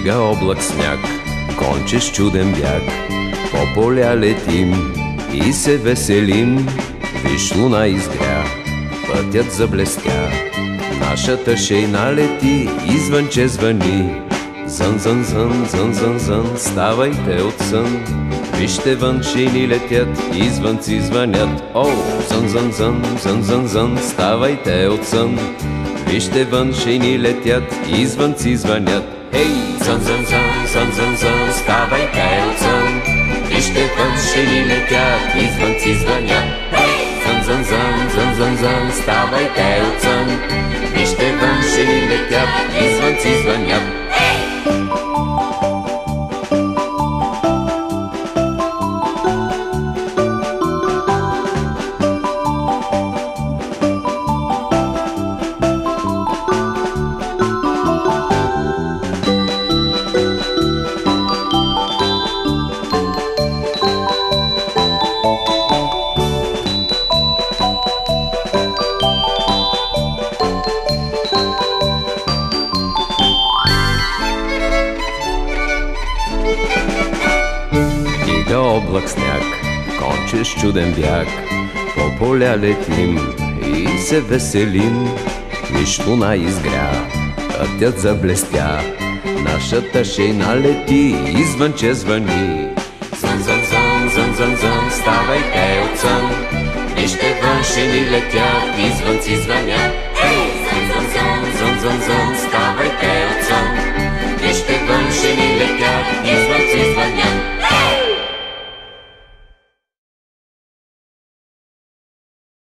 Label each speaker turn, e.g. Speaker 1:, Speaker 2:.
Speaker 1: Стига облак сняг, конче с чуден бяг, по поля летим и се веселим. Виж, луна изгря, пътят заблестя, нашата шейна лети, извънче звъни. Зън, зън, зън, зън, зън, зън, ставайте от сън. Вижте вън, шейни летят, извънци звънят. О, зън, зън, зън, зън, зън, зън, ставайте от сън. Вижте вън, шейни летят, извънци звънят. Хей, зън, зън, зън, зън, зън, зън, ставайте от сън. Вижте вън, шейни летят, извънци звънят. Зън, зън, зън, зън, зън, зън, ставайте от сън. Вижте вън, шейни летят, извънци звънят. Стига облак сняг, конче с чуден бяг, по поля летим и се веселим. Виж, луна изгря, пътят заблестя, нашата шейна лети, извънче звъни. Зън, зън, зън, зън, зън, зън, ставайте от сън. Вижте вън, шейни летят, извънци звънят. Зън, зън, зън, зън, зън, зън,